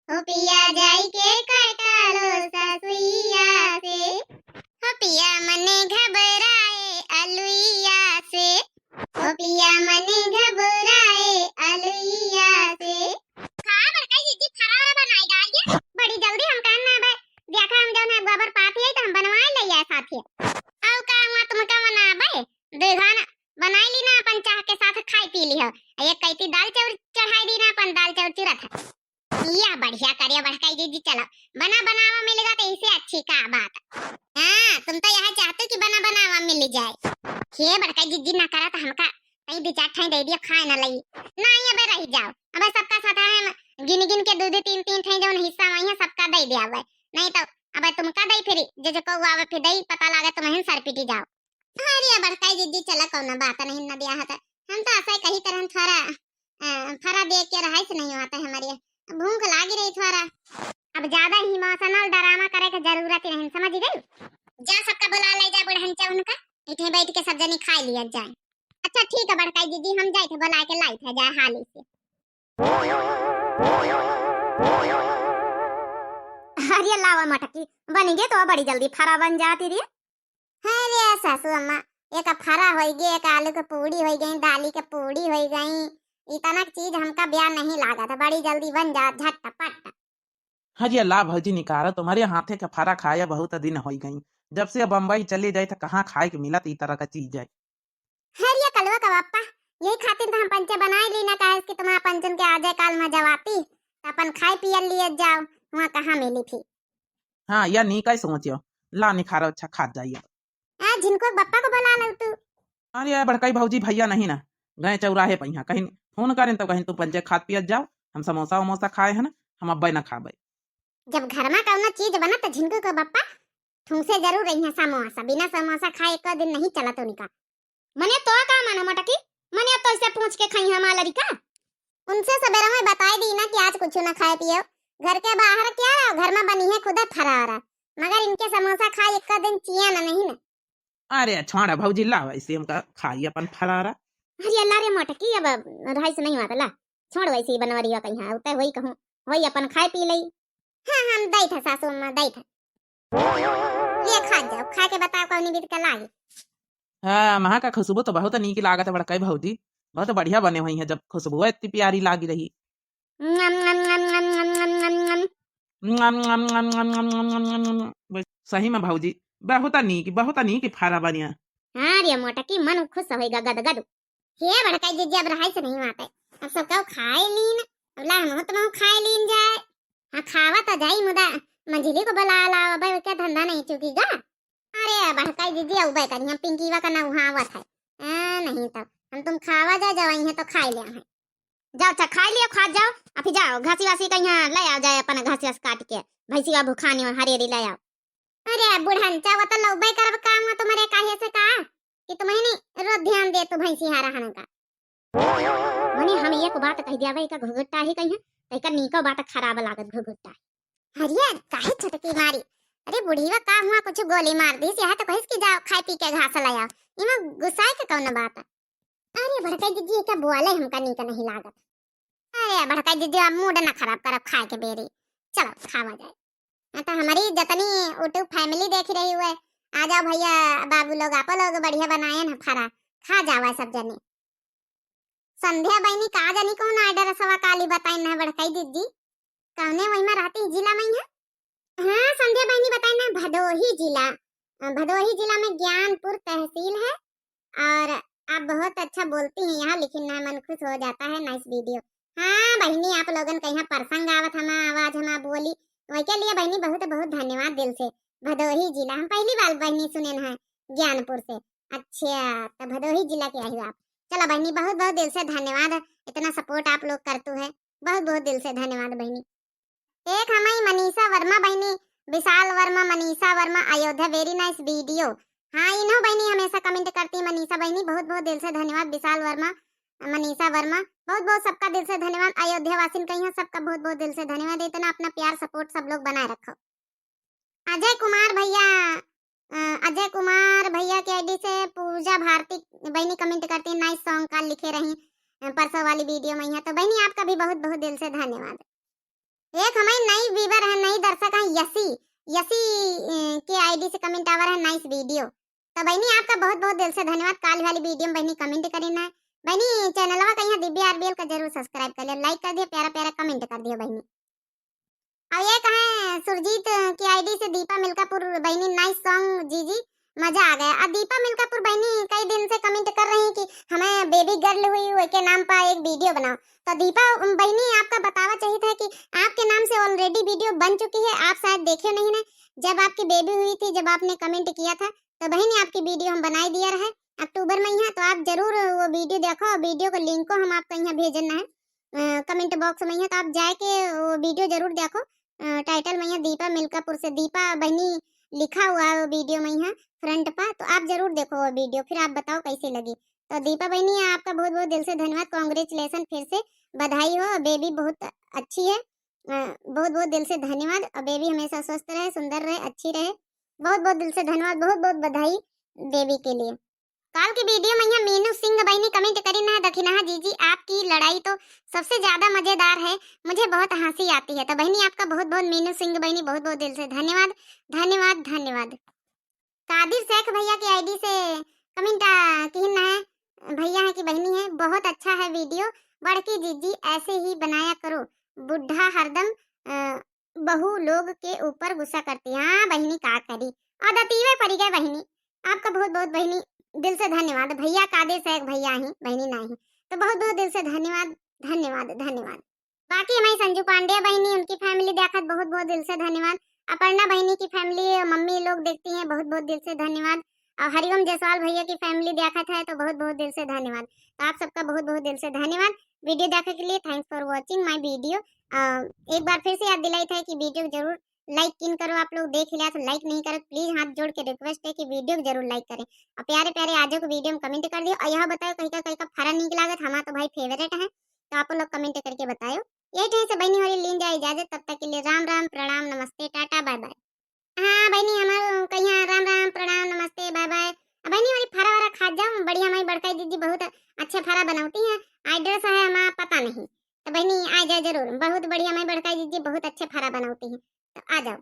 हो पिया जाई के कटलो ससुइया से, हो पिया मने घबराए अलुइया से, हो पिया मने घबराए अलुइया से। का बड़का दीदी फरारा बनाई डालिए बड़ी जल्दी हम कहना बे देखा हम जौन है गोबर पाती है तो हम बनवा लइया साथे औ का हुआ तुम का बनाबे देखा ना बनाई ली ना अपन चाह के साथ खाई पी ली हो एक कैती दाल चावल चढ़ाई दी ना अपन दाल चावल चुरत है या बढ़िया करे बड़का दीदी चलो बना बनावा मिलेगा तो इससे अच्छी का बात। हां तुम तो यह चाहते कि बना बनावा मिल जाए के बड़का दीदी ना करा तो हमका कहीं दो चार ठाई दे दियो खाए ना लई ना अबे रह जाओ अबे सबका साथ है गिन गिन के दो दो तीन तीन ठाई जौन हिस्सा वही है सबका दे दे अबे नहीं तो अबे तुमका दई फिर जे जो को आवे फिर दई पता लागे तुम्हें सर पिटी जाओ। अरे बड़का दीदी चला कौन बात नहीं न दिया है हम तो ऐसा ही कहीं तरह थोड़ा फरा देख के रहा से नहीं आता है हमारी भूख लागी रही थोड़ा अब ज्यादा इमोशनल ड्रामा करे की जरूरत नहीं समझ गई जा सबका बुला ले जा बुढ़हन उनका इथे बैठ के सब जनी खा लिया जाए। अच्छा ठीक है बड़का दीदी हम जाए थे बुला के लाई थे जा हाली से। अरे लावा मटकी बन गए तो बड़ी जल्दी फरा बन जाती रे। अरे सासू अम्मा एक फरा हो गई एक आलू की पूड़ी हो गई दाली की पूड़ी हो गई इतना चीज हमका ब्याह नहीं लागा था बड़ी जल्दी बन जा झटपट। हरिया ला भौजी निकारा तुम्हारे हाथे का फारा खाया बहुत दिन हो गई जब से बम्बई चले जाए तो कहाँ खाए के मिला इस तरह का चीज है। हरिया कलवा का पापा यही खातिर तो हम पंचे बनाए ली ना कहे कि तुम्हारा पंचन के आजे काल में जवाती अपन खाए पियल लिए जाओ वहाँ कहाँ मिली थी। हाँ या नहीं काय सोचियो ला निखारा अच्छा खा जाइए। जिनको बप्पा को बुला लो तू। अरे बड़काई भौजी भैया नहीं ना गए चौराहे पे यहाँ कहीं फोन करें तो कहीं तू पंचे खाद पियत जाओ हम समोसा वमोसा खाए है ना हम अब्बे ना खाबे। जब घर में कौन चीज बना तो झिनको को बप्पा ठूसे जरूर रही है समोसा बिना समोसा खाए एक दिन नहीं चला तो उनका मने तो का माना मटकी मने तो ऐसे पूछ के खाई हमारा लड़का उनसे सवेरे में बताई दी ना कि आज कुछ ना खाए पियो घर के बाहर क्या घर में बनी है खुदा फरारा मगर इनके समोसा खाए एक दिन चिया ना नहीं ना। अरे छोड़ा भौजी ला वैसे हमका खाई अपन फरारा। अरे अल्लाह रे मटकी अब रहाई से नहीं आता ला छोड़ वैसे ही बनवरिया कहीं हां उते वही कहूं वही अपन खाए पी लई। हां हम दई था सासू अम्मा दई था ये खा जाओ खा के बताओ कौन बीत का लागी। हाँ महा का खुशबू तो बहुत नीक लागत है बड़काई भौजी बहुत बढ़िया बने हुई है जब खुशबू इतनी प्यारी लागी रही। सही में भौजी बहुत नीक फारा बनिया। हां रे मटकी मन खुश होएगा गदगद हे बड़का जी जब रहाई से नहीं आते अब सब का खाए लीन ला हम तो खाए लीन जाए। हां खावा तो जाई मुदा मंझली को बुला लाओ भाई क्या धंधा नहीं चुकीगा। अरे बड़का दीदी अब भाई करिया पिंकीवा का ना वहां आवत है नहीं तो हम तुम खावा जा जावई है तो खाई ले है जाओ अच्छा खा लियो खा जाओ अभी जाओ घासी वासी कहीं ले आओ जाए अपन घासी वास काट के भैंसी का भुखानी और हरियरी ले आओ। अरे बुढ़न चावा तो लौबई करब काम तुम्हारे काहे से का कि तुम्हें नहीं रोज ध्यान दे तो भैंसी हारा हन का मने हम एक बात कह दिया भाई का घुघुट्टा ही कहीं तैका नीको बात खराब लागत घुघुट्टा। हरिया काहे छटकी मारी अरे बुढ़ीवा का हुआ कुछ गोली मार दी से तो कहिस कि जाओ खाए पी के घास लाया इमा गुस्सा के कौन बात। अरे भड़का दीदी का बुआले हमका नीक नहीं लागत। अरे भड़का दीदी अब मूड ना खराब करब खाए के बेरी चलो खावा जाए तो हमारी जतनी यूट्यूब फैमिली देख रही हुए आ जाओ भैया बाबू लोग आप लोग बढ़िया बनाए ना फरा खा जावा सब जने। संध्या बहनी का जानी कौन ऑर्डर सवा काली बताई ना बड़काई दीदी कौने वही में रहती जिला में है। हाँ संध्या बहनी बताई ना भदोही जिला में ज्ञानपुर तहसील है और आप बहुत अच्छा बोलती हैं यहाँ लेकिन ना मन खुश हो जाता है नाइस वीडियो। हाँ बहनी आप लोगन कहीं प्रसंग आवत हमा आवाज हमा बोली वही के लिए बहनी बहुत बहुत धन्यवाद दिल से। भदोही जिला हम पहली बार बहनी सुने हैं ज्ञानपुर से। अच्छा तो भदोही जिला के आई आप चलो बहनी बहुत बहुत दिल से धन्यवाद इतना सपोर्ट आप लोग करते हैं बहुत बहुत दिल से धन्यवाद बहनी। एक हमारी मनीषा वर्मा बहनी Vishal Verma Manisha Verma Ayodhya very nice video. हाँ इन्हों बहनी हमेशा कमेंट करती है मनीषा बहनी बहुत बहुत दिल से धन्यवाद। विशाल वर्मा मनीषा वर्मा बहुत बहुत सबका दिल से धन्यवाद। अयोध्या वासिन कहीं सबका बहुत बहुत दिल से धन्यवाद। इतना अपना प्यार सपोर्ट सब लोग बनाए रखो। अजय कुमार भैया के आईडी से पूजा भारती बहनी कमेंट करती है नाइस सॉन्ग का लिखे रही परसों वाली वीडियो में है तो बहनी आपका भी बहुत बहुत दिल से धन्यवाद। एक हमारी नई व्यूवर है, नई दर्शक है यसी। यसी के आईडी से कमेंट आवर है नाइस वीडियो। तो बहनी आपका बहुत बहुत दिल से धन्यवाद। काल वाली वीडियो में बहनी कमेंट करी ना बहनी, चैनलवा कहीं दिव्या आरबीएल का जरूर सब्सक्राइब कर लिया, लाइक कर दिया, प्यारा प्यारा कमेंट कर दिया बहनी। और ये कहे सुरजीत की आईडी से दीपा मिल्कापुर बहनी नाइस सॉन्ग जीजी, मजा आ गया। अब दीपा मिल्कापुर बहनी कई दिन से कमेंट कर रही कि हमें बेबी गर्ल हुई के नाम पर एक वीडियो बनाओ। तो दीपा बहनी आपका बतावा चाहिए था कि आपके नाम से ऑलरेडी वीडियो बन चुकी है, आप शायद देखे नहीं ना। जब आपकी बेबी हुई थी, जब आपने कमेंट किया था, तो बहनी आपकी वीडियो हम बनाई दिया रहे अक्टूबर में यहाँ। तो आप जरूर वो वीडियो देखो, वीडियो को लिंक को हम आपको यहाँ भेजना है कमेंट बॉक्स में यहाँ, तो आप जाके वो वीडियो जरूर देखो। टाइटल में यहाँ दीपा मिल्कापुर से दीपा बहनी लिखा हुआ है वो वीडियो में यहाँ फ्रंट पर, तो आप जरूर देखो वो वीडियो, फिर आप बताओ कैसी लगी। तो दीपा बहनी आपका बहुत बहुत दिल से धन्यवाद, कांग्रेचुलेसन, फिर से बधाई हो। बेबी बहुत अच्छी है, बहुत बहुत दिल से धन्यवाद। और बेबी हमेशा स्वस्थ रहे, सुंदर रहे, अच्छी रहे। बहुत बहुत दिल से धन्यवाद, बहुत बहुत बधाई बेबी के लिए। काल की वीडियो में यहाँ मीनू सिंह बहनी कमेंट करी ना दखिना जीजी आपकी लड़ाई तो सबसे ज्यादा मजेदार है, मुझे बहुत हंसी आती है। तो बहनी आपका बहुत बहुत मीनू सिंह बहनी बहुत बहुत दिल से धन्यवाद धन्यवाद धन्यवाद। कादिर शेख भैया की आईडी से कमेंट किन है भैया है कि बहनी है, बहुत अच्छा है वीडियो, बड़की जीजी ऐसे ही बनाया करो, बुढ़ा हरदम बहू लोग के ऊपर गुस्सा करती। हाँ बहनी का करी, आदती में पड़ी गए बहनी। आपका बहुत बहुत बहनी दिल से धन्यवाद। भैया कादिर शेख भैया ही बहनी नहीं, तो बहुत बहुत दिल से धन्यवाद धन्यवाद धन्यवाद। बाकी हमारी संजू पांडे बहनी उनकी फैमिली देखा, बहुत बहुत दिल से धन्यवाद। अपर्णा बहनी की फैमिली मम्मी लोग देखती हैं, बहुत बहुत दिल से धन्यवाद। और हरिओम जायसवाल भैया की फैमिली देखा था, तो बहुत बहुत दिल से धन्यवाद। तो आप सबका बहुत बहुत दिल से धन्यवाद वीडियो देखने के लिए। Thanks for watching my video. एक बार फिर से याद दिलाई था कि वीडियो जरूर लाइक किन करो, आप लोग देख लिया तो लाइक नहीं करो, प्लीज हाथ जोड़ के रिक्वेस्ट है कि वीडियो जरूर लाइक करें और प्यारे प्यारे आजो को वीडियो में कमेंट कर दियो। और यह बताओ कहीं का फरा नहीं लागत, हमारा तो भाई फेवरेट है, तो आप लोग कमेंट करके बताओ। यही टाइम से बहनी हो लीन जाए इजाजत, तब तक के लिए राम राम प्रणाम नमस्ते टाटा बाय बाय। हाँ बहनी हमारे कहीं राम राम प्रणाम नमस्ते बाय बाय। बहनी हमारी फरा वारा खा जाओ, बढ़िया हमारी बड़काई दीदी बहुत अच्छे फरा बनाती है, एड्रेस है हमारा पता नहीं, तो बहनी आ जाए जरूर, बहुत बढ़िया हमारी बड़काई दीदी बहुत अच्छे फरा बनाती है, तो आ जाओ।